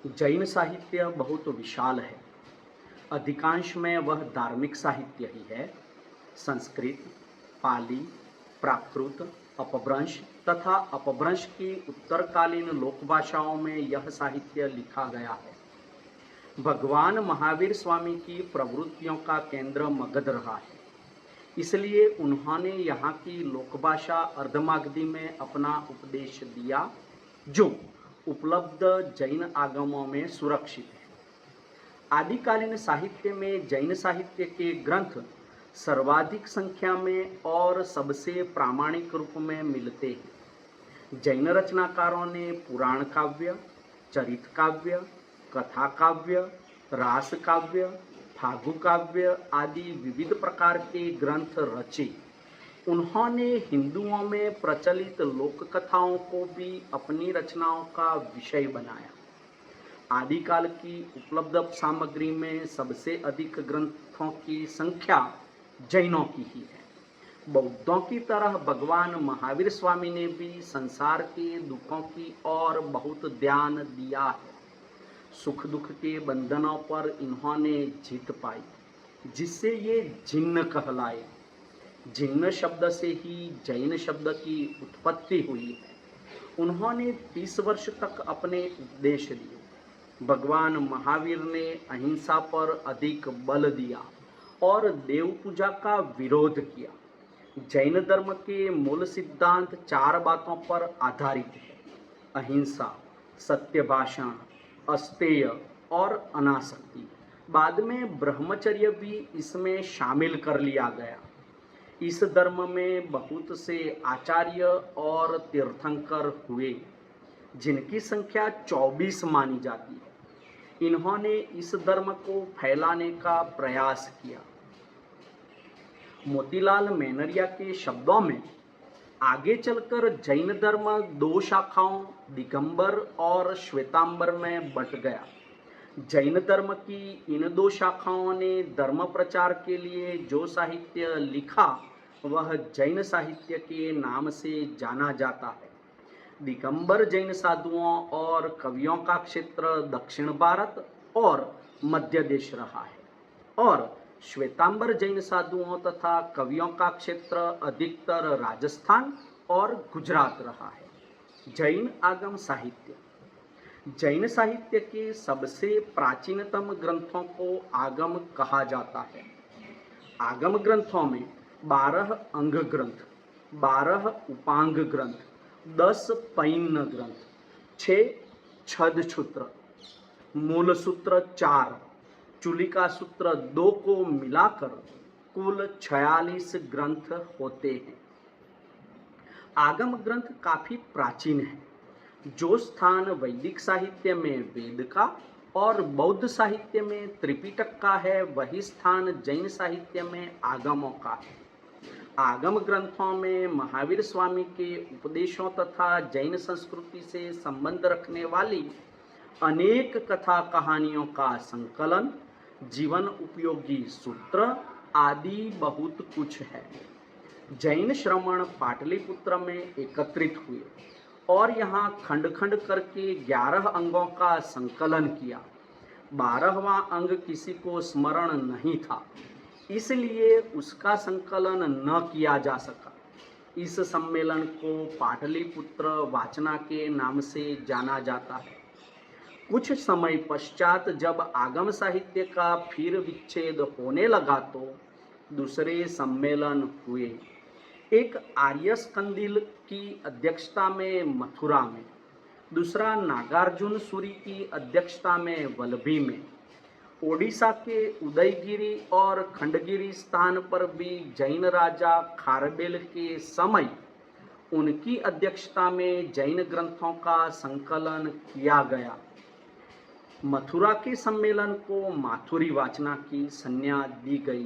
जैन साहित्य बहुत विशाल है। अधिकांश में वह धार्मिक साहित्य ही है। संस्कृत, पाली, प्राकृत, अपभ्रंश तथा अपभ्रंश की उत्तरकालीन लोक भाषाओं में यह साहित्य लिखा गया है। भगवान महावीर स्वामी की प्रवृत्तियों का केंद्र मगध रहा है, इसलिए उन्होंने यहाँ की लोकभाषा अर्धमागधी में अपना उपदेश दिया, जो उपलब्ध जैन आगमों में सुरक्षित है। आदिकालीन साहित्य में जैन साहित्य के ग्रंथ सर्वाधिक संख्या में और सबसे प्रामाणिक रूप में मिलते हैं। जैन रचनाकारों ने पुराण काव्य, चरित काव्य, कथा काव्य, रास काव्य, फागु काव्य आदि विविध प्रकार के ग्रंथ रचे। उन्होंने हिंदुओं में प्रचलित लोक कथाओं को भी अपनी रचनाओं का विषय बनाया। आदिकाल की उपलब्ध सामग्री में सबसे अधिक ग्रंथों की संख्या जैनों की ही है। बौद्धों की तरह भगवान महावीर स्वामी ने भी संसार के दुखों की ओर बहुत ध्यान दिया है। सुख दुख के बंधनों पर इन्होंने जीत पाई, जिससे ये जिन्न कहलाए। जिन्न शब्द से ही जैन शब्द की उत्पत्ति हुई है। उन्होंने 30 वर्ष तक अपने उपदेश दिए। भगवान महावीर ने अहिंसा पर अधिक बल दिया और देव पूजा का विरोध किया। जैन धर्म के मूल सिद्धांत 4 बातों पर आधारित है: अहिंसा, सत्य भाषण, अस्तेय और अनासक्ति। बाद में ब्रह्मचर्य भी इसमें शामिल कर लिया गया। इस धर्म में बहुत से आचार्य और तीर्थंकर हुए, जिनकी संख्या 24 मानी जाती है। इन्होंने इस धर्म को फैलाने का प्रयास किया। मोतीलाल मेनरिया के शब्दों में आगे चलकर जैन धर्म 2 शाखाओं दिगंबर और श्वेतांबर में बंट गया। जैन धर्म की इन 2 शाखाओं ने धर्म प्रचार के लिए जो साहित्य लिखा वह जैन साहित्य के नाम से जाना जाता है। दिगंबर जैन साधुओं और कवियों का क्षेत्र दक्षिण भारत और मध्य देश रहा है, और श्वेतांबर जैन साधुओं तथा कवियों का क्षेत्र अधिकतर राजस्थान और गुजरात रहा है। जैन आगम साहित्य। जैन साहित्य के सबसे प्राचीनतम ग्रंथों को आगम कहा जाता है। आगम ग्रंथों में 12 अंग ग्रंथ, 12 उपांग ग्रंथ, 10 पैन्न ग्रंथ, 6 छद सूत्र, मूल सूत्र 4, चूलिका सूत्र 2 को मिलाकर कुल 46 ग्रंथ होते हैं। आगम ग्रंथ काफी प्राचीन है। जो स्थान वैदिक साहित्य में वेद का और बौद्ध साहित्य में त्रिपिटक का है, वही स्थान जैन साहित्य में आगमों का है। आगम ग्रंथों में महावीर स्वामी के उपदेशों तथा जैन संस्कृति से संबंध रखने वाली अनेक कथा कहानियों का संकलन, जीवन उपयोगी सूत्र आदि बहुत कुछ है। जैन श्रमण पाटलिपुत्र में एकत्रित हुए और यहाँ खंड खंड करके 11 अंगों का संकलन किया। 12वां अंग किसी को स्मरण नहीं था, इसलिए उसका संकलन न किया जा सका। इस सम्मेलन को पाटलिपुत्र वाचना के नाम से जाना जाता है। कुछ समय पश्चात जब आगम साहित्य का फिर विच्छेद होने लगा तो दूसरे सम्मेलन हुए। एक आर्य स्कंदिल की अध्यक्षता में मथुरा में, दूसरा नागार्जुन सूरी की अध्यक्षता में वल्लभी में। ओडिशा के उदयगिरी और खंडगिरी स्थान पर भी जैन राजा खारबेल के समय उनकी अध्यक्षता में जैन ग्रंथों का संकलन किया गया। मथुरा के सम्मेलन को माथुरी वाचना की संज्ञा दी गई,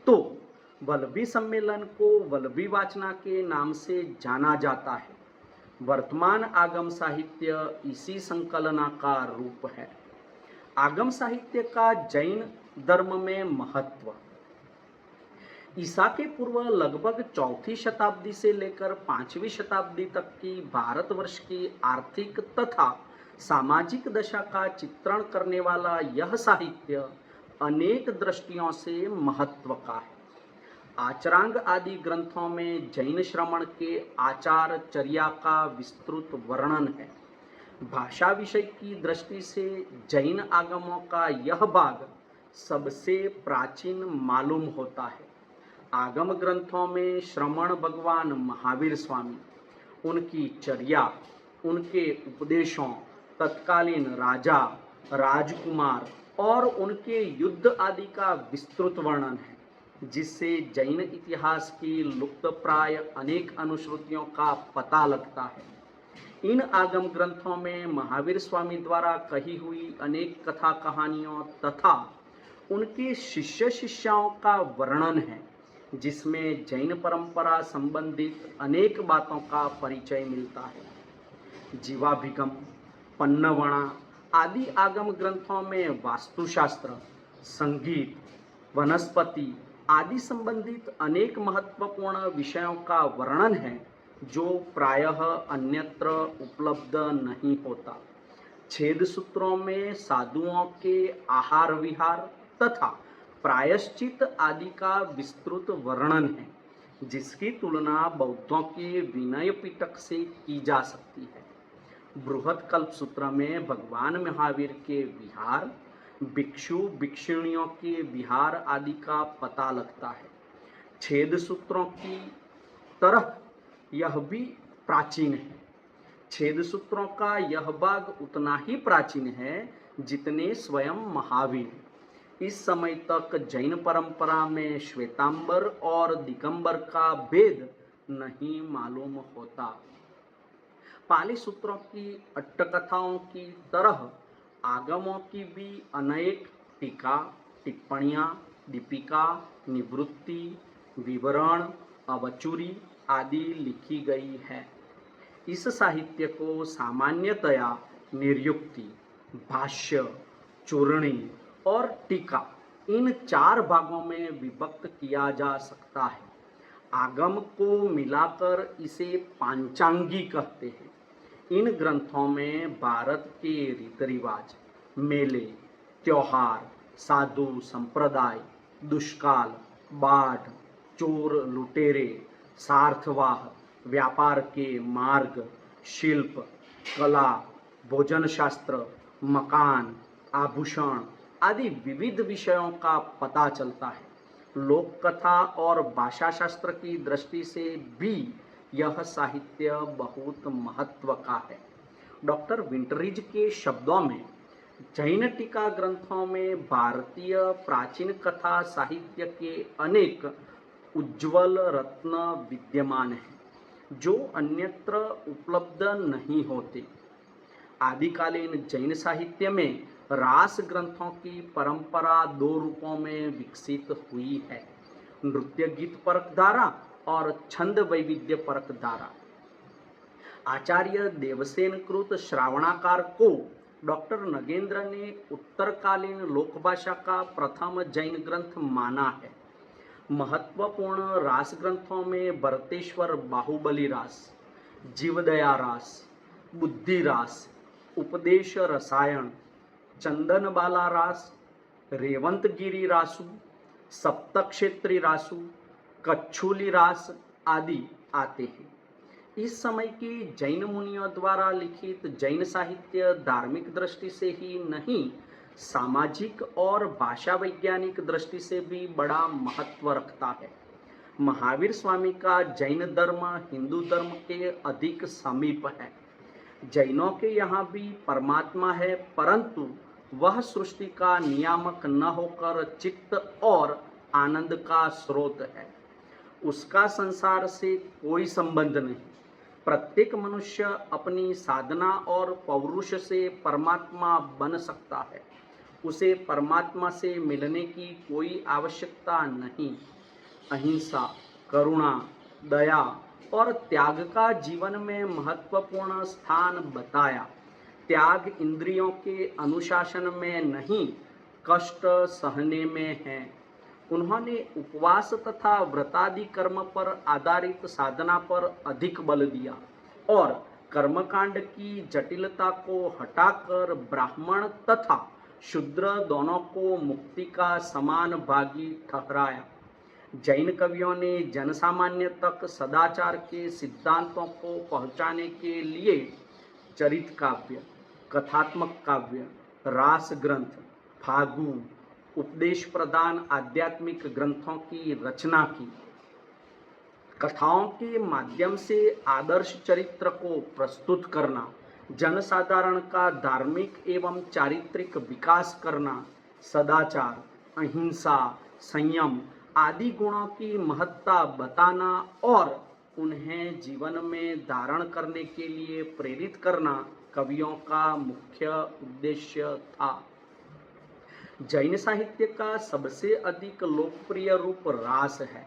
तो वल्लभी सम्मेलन को वल्लभी वाचना के नाम से जाना जाता है। वर्तमान आगम साहित्य इसी संकलना का रूप है। आगम साहित्य का जैन धर्म में महत्व। ईसा के पूर्व लगभग 4वीं शताब्दी से लेकर 5वीं शताब्दी तक की भारतवर्ष की आर्थिक तथा सामाजिक दशा का चित्रण करने वाला यह साहित्य अनेक दृष्टियों से महत्व का है। आचरांग आदि ग्रंथों में जैन श्रमण के आचार चर्या का विस्तृत वर्णन है। भाषा विषय की दृष्टि से जैन आगमों का यह भाग सबसे प्राचीन मालूम होता है। आगम ग्रंथों में श्रमण भगवान महावीर स्वामी, उनकी चर्या, उनके उपदेशों, तत्कालीन राजा राजकुमार और उनके युद्ध आदि का विस्तृत वर्णन है, जिससे जैन इतिहास की लुप्तप्राय अनेक अनुश्रुतियों का पता लगता है। इन आगम ग्रंथों में महावीर स्वामी द्वारा कही हुई अनेक कथा कहानियों तथा उनके शिष्य शिष्याओं का वर्णन है, जिसमें जैन परंपरा संबंधित अनेक बातों का परिचय मिलता है। जीवाभिगम, पन्नवणा आदि आगम ग्रंथों में वास्तुशास्त्र, संगीत, वनस्पति आदि संबंधित अनेक महत्वपूर्ण विषयों का वर्णन है, जो प्रायः अन्यत्र उपलब्ध नहीं होता। छेद सूत्रों में साधुओं के आहार विहार तथा प्रायश्चित आदि का विस्तृत वर्णन है, जिसकी तुलना बौद्धों के विनय पिटक से की जा सकती है। बृहत कल्प सूत्र में भगवान महावीर के विहार, भिक्षु भिक्षुणियों के विहार आदि का पता लगता है। छेद सूत्रों की तरह यह भी प्राचीन है। छेद सूत्रों का यह भाग उतना ही प्राचीन है जितने स्वयं महावीर। इस समय तक जैन परंपरा में श्वेतांबर और दिगंबर का भेद नहीं मालूम होता। पाली सूत्रों की अट्टकथाओं की तरह आगमों की भी अनेक टीका, टिप्पणियाँ, दीपिका, निवृत्ति, विवरण, अवचुरी आदि लिखी गई है। इस साहित्य को सामान्यतया निर्युक्ति, भाष्य, चूर्णी और टीका इन चार भागों में विभक्त किया जा सकता है। आगम को मिलाकर इसे पांचांगी कहते हैं। इन ग्रंथों में भारत के रीति रिवाज, मेले, त्योहार, साधु संप्रदाय, दुष्काल, बाढ़, चोर लुटेरे, सार्थवाह, व्यापार के मार्ग, शिल्प, कला, भोजन शास्त्र, मकान, आभूषण आदि विविध विषयों का पता चलता है। लोक कथा और भाषा शास्त्र की दृष्टि से भी यह साहित्य बहुत महत्व का है। डॉक्टर विंटरिज के शब्दों में जैन टीका ग्रंथों में भारतीय प्राचीन कथा साहित्य के अनेक उज्ज्वल रत्न विद्यमान हैं, जो अन्यत्र उपलब्ध नहीं होते। आदिकालीन जैन साहित्य में रास ग्रंथों की परंपरा दो रूपों में विकसित हुई है: नृत्य गीत परक धारा और छंद वैविध्य परक धारा। आचार्य देवसेन कृत श्रावणाकार को डॉक्टर नगेंद्र ने उत्तरकालीन लोकभाषा का प्रथम जैन ग्रंथ माना है। महत्वपूर्ण रास ग्रंथों में भरतेश्वर बाहुबली रास, जीवदया रास, बुद्धि रास, उपदेश रसायन, चंदनबाला रास, रेवंतगिरी रासु, सप्तक्षेत्री रासु, कच्छूली रास आदि आते हैं। इस समय के जैन मुनियों द्वारा लिखित जैन साहित्य धार्मिक दृष्टि से ही नहीं, सामाजिक और भाषा वैज्ञानिक दृष्टि से भी बड़ा महत्व रखता है। महावीर स्वामी का जैन धर्म हिंदू धर्म के अधिक समीप है। जैनों के यहाँ भी परमात्मा है, परंतु वह सृष्टि का नियामक न होकर चित्त और आनंद का स्रोत है। उसका संसार से कोई संबंध नहीं। प्रत्येक मनुष्य अपनी साधना और पौरुष से परमात्मा बन सकता है। उसे परमात्मा से मिलने की कोई आवश्यकता नहीं। अहिंसा, करुणा, दया और त्याग का जीवन में महत्वपूर्ण स्थान बताया। त्याग इंद्रियों के अनुशासन में नहीं, कष्ट सहने में है। उन्होंने उपवास तथा व्रतादि कर्म पर आधारित साधना पर अधिक बल दिया और कर्मकांड की जटिलता को हटाकर ब्राह्मण तथा शूद्र दोनों को मुक्ति का समान भागी ठहराया। जैन कवियों ने जनसामान्य तक सदाचार के सिद्धांतों को पहुंचाने के लिए चरित काव्य, कथात्मक काव्य, रास ग्रंथ, फागु, उपदेश प्रदान आध्यात्मिक ग्रंथों की रचना की। कथाओं के माध्यम से आदर्श चरित्र को प्रस्तुत करना, जनसाधारण का धार्मिक एवं चारित्रिक विकास करना, सदाचार, अहिंसा, संयम आदि गुणों की महत्ता बताना और उन्हें जीवन में धारण करने के लिए प्रेरित करना कवियों का मुख्य उद्देश्य था। जैन साहित्य का सबसे अधिक लोकप्रिय रूप रास है।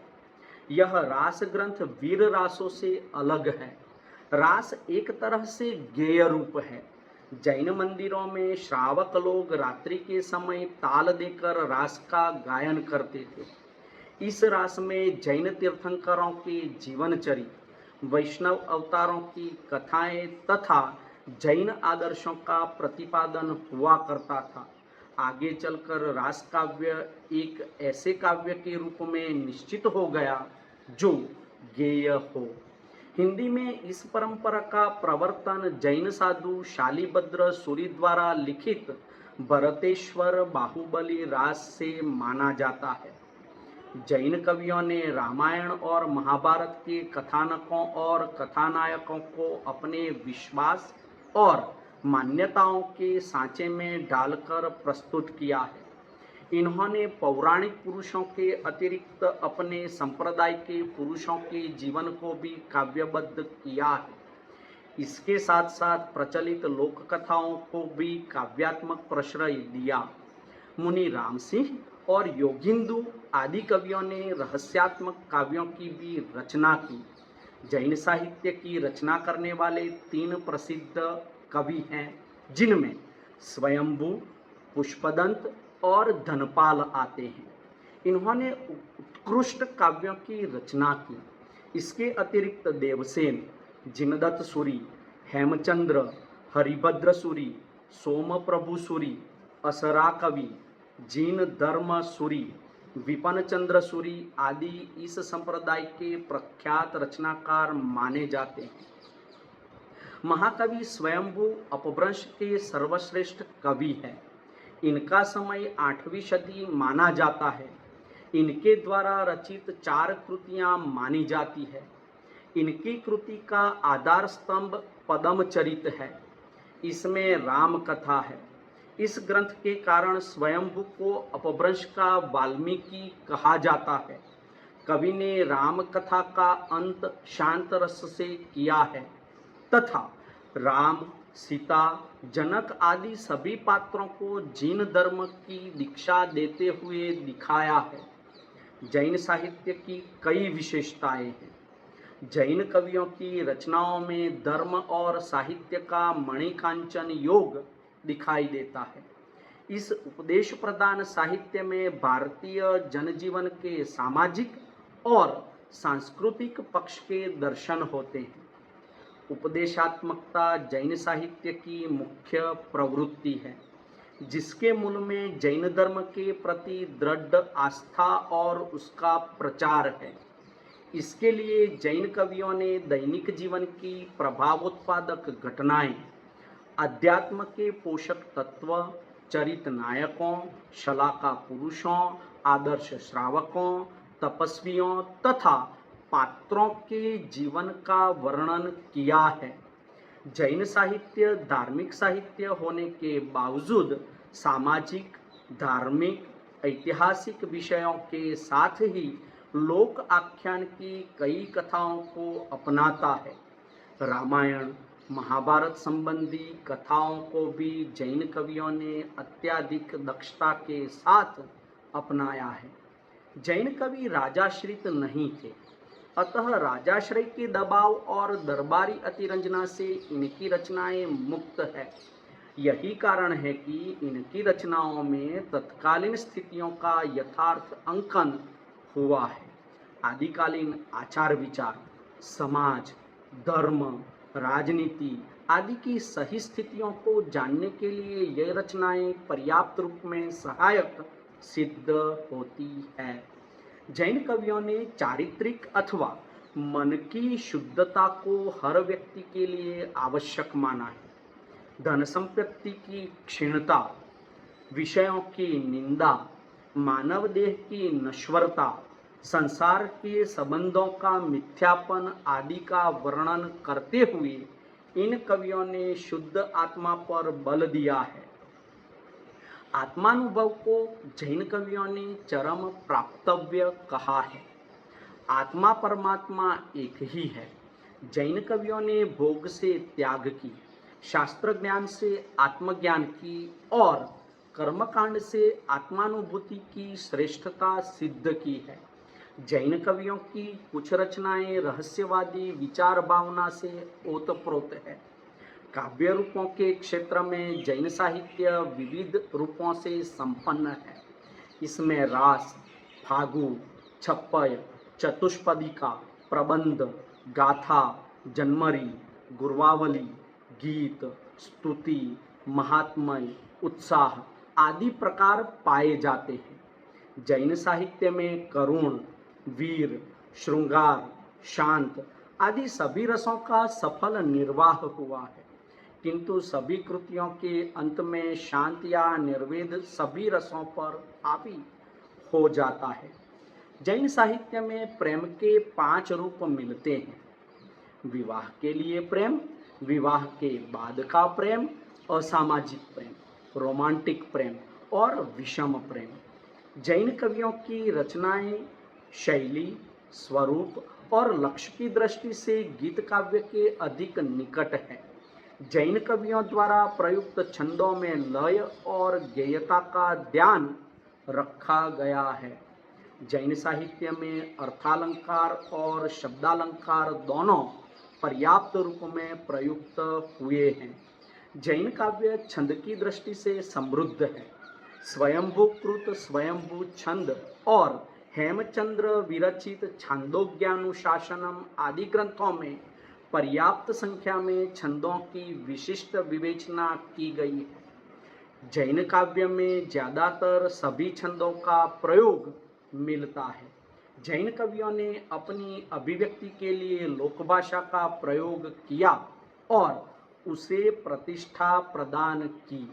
यह रास ग्रंथ वीर रासों से अलग है। रास एक तरह से गेय रूप है। जैन मंदिरों में श्रावक लोग रात्रि के समय ताल देकर रास का गायन करते थे। इस रास में जैन तीर्थंकरों के जीवनचरित, वैष्णव अवतारों की कथाएं तथा जैन आदर्शों का प्रतिपादन हुआ करता था। आगे चलकर रास काव्य एक ऐसे काव्य के रूप में निश्चित हो गया जो गेय हो। हिंदी में इस परंपरा का प्रवर्तन जैन साधु शालिभद्र सूरि द्वारा लिखित भरतेश्वर बाहुबली रास से माना जाता है। जैन कवियों ने रामायण और महाभारत के कथानकों और कथानायकों को अपने विश्वास और मान्यताओं के सांचे में डालकर प्रस्तुत किया है। इन्होंने पौराणिक पुरुषों के अतिरिक्त अपने संप्रदाय के पुरुषों के जीवन को भी काव्यबद्ध किया है। इसके साथ साथ प्रचलित लोक कथाओं को भी काव्यात्मक प्रश्रय दिया। मुनि राम सिंह और योगिंदु आदि कवियों ने रहस्यात्मक काव्यों की भी रचना की। जैन साहित्य की रचना करने वाले 3 प्रसिद्ध कवि हैं, जिनमें स्वयंभू, पुष्पदंत और धनपाल आते हैं। इन्होंने उत्कृष्ट काव्यों की रचना की। इसके अतिरिक्त देवसेन, जिनदत्त सूरि, हेमचंद्र, हरिभद्र सूरि, सोमप्रभु सूरि, असरा कवि, जीन धर्म सूरि, विपिन चंद्र सूरि आदि इस संप्रदाय के प्रख्यात रचनाकार माने जाते हैं। महाकवि स्वयंभू अपभ्रंश के सर्वश्रेष्ठ कवि हैं। इनका समय 8वीं सदी माना जाता है। इनके द्वारा रचित 4 कृतियां मानी जाती है। इनकी कृति का आधार स्तंभ पद्मचरित है। इसमें राम कथा है। इस ग्रंथ के कारण स्वयंभू को अपभ्रंश का वाल्मीकि कहा जाता है। कवि ने राम कथा का अंत शांत रस से किया है तथा राम, सीता, जनक आदि सभी पात्रों को जैन धर्म की दीक्षा देते हुए दिखाया है। जैन साहित्य की कई विशेषताएं हैं। जैन कवियों की रचनाओं में धर्म और साहित्य का मणिकांचन योग दिखाई देता है। इस उपदेश प्रदान साहित्य में भारतीय जनजीवन के सामाजिक और सांस्कृतिक पक्ष के दर्शन होते हैं। उपदेशात्मकता जैन साहित्य की मुख्य प्रवृत्ति है, जिसके मूल में जैन धर्म के प्रति दृढ़ आस्था और उसका प्रचार है। इसके लिए जैन कवियों ने दैनिक जीवन की प्रभावोत्पादक घटनाएं, अध्यात्म के पोषक तत्व, चरित नायकों, शलाका पुरुषों, आदर्श श्रावकों, तपस्वियों तथा पात्रों के जीवन का वर्णन किया है। जैन साहित्य धार्मिक साहित्य होने के बावजूद सामाजिक, धार्मिक, ऐतिहासिक विषयों के साथ ही लोक आख्यान की कई कथाओं को अपनाता है। रामायण, महाभारत संबंधी कथाओं को भी जैन कवियों ने अत्यधिक दक्षता के साथ अपनाया है। जैन कवि राजाश्रित नहीं थे, अतः राजाश्रय के दबाव और दरबारी अतिरंजना से इनकी रचनाएं मुक्त है। यही कारण है कि इनकी रचनाओं में तत्कालीन स्थितियों का यथार्थ अंकन हुआ है। आदिकालीन आचार विचार, समाज, धर्म, राजनीति आदि की सही स्थितियों को जानने के लिए ये रचनाएं पर्याप्त रूप में सहायक सिद्ध होती है। जैन कवियों ने चारित्रिक अथवा मन की शुद्धता को हर व्यक्ति के लिए आवश्यक माना है। धन संपत्ति की क्षीणता, विषयों की निंदा, मानव देह की नश्वरता, संसार के संबंधों का मिथ्यापन आदि का वर्णन करते हुए इन कवियों ने शुद्ध आत्मा पर बल दिया है। आत्मानुभव को जैन कवियों ने चरम प्राप्तव्य कहा है। आत्मा परमात्मा एक ही है। जैन कवियों ने भोग से त्याग की, शास्त्र ज्ञान से आत्मज्ञान की और कर्मकांड से आत्मानुभूति की श्रेष्ठता सिद्ध की है। जैन कवियों की कुछ रचनाएं रहस्यवादी विचार भावना से ओतप्रोत है। काव्य रूपों के क्षेत्र में जैन साहित्य विविध रूपों से संपन्न है। इसमें रास, फागु, छप्पय, चतुष्पदिका, प्रबंध, गाथा, जन्मरी, गुरवावली, गीत, स्तुति, महात्मय, उत्साह आदि प्रकार पाए जाते हैं। जैन साहित्य में करुण, वीर, श्रृंगार, शांत आदि सभी रसों का सफल निर्वाह हुआ है, किंतु सभी कृतियों के अंत में शांत या निर्वेद सभी रसों पर हावी हो जाता है। जैन साहित्य में प्रेम के 5 रूप मिलते हैं: विवाह के लिए प्रेम, विवाह के बाद का प्रेम, असामाजिक प्रेम, रोमांटिक प्रेम और विषम प्रेम। जैन कवियों की रचनाएं शैली, स्वरूप और लक्ष्य की दृष्टि से गीत काव्य के अधिक निकट है। जैन कवियों द्वारा प्रयुक्त छंदों में लय और गेयता का ध्यान रखा गया है। जैन साहित्य में अर्थालंकार और शब्दालंकार दोनों पर्याप्त रूप में प्रयुक्त हुए हैं। जैन काव्य छंद की दृष्टि से समृद्ध है। स्वयंभूकृत स्वयंभू छंद और हेमचंद्र विरचित छांदोग्यानुशासनम आदि ग्रंथों में पर्याप्त संख्या में छंदों की विशिष्ट विवेचना की गई है। जैन काव्य में ज्यादातर सभी छंदों का प्रयोग मिलता है। जैन कवियों ने अपनी अभिव्यक्ति के लिए लोकभाषा का प्रयोग किया और उसे प्रतिष्ठा प्रदान की।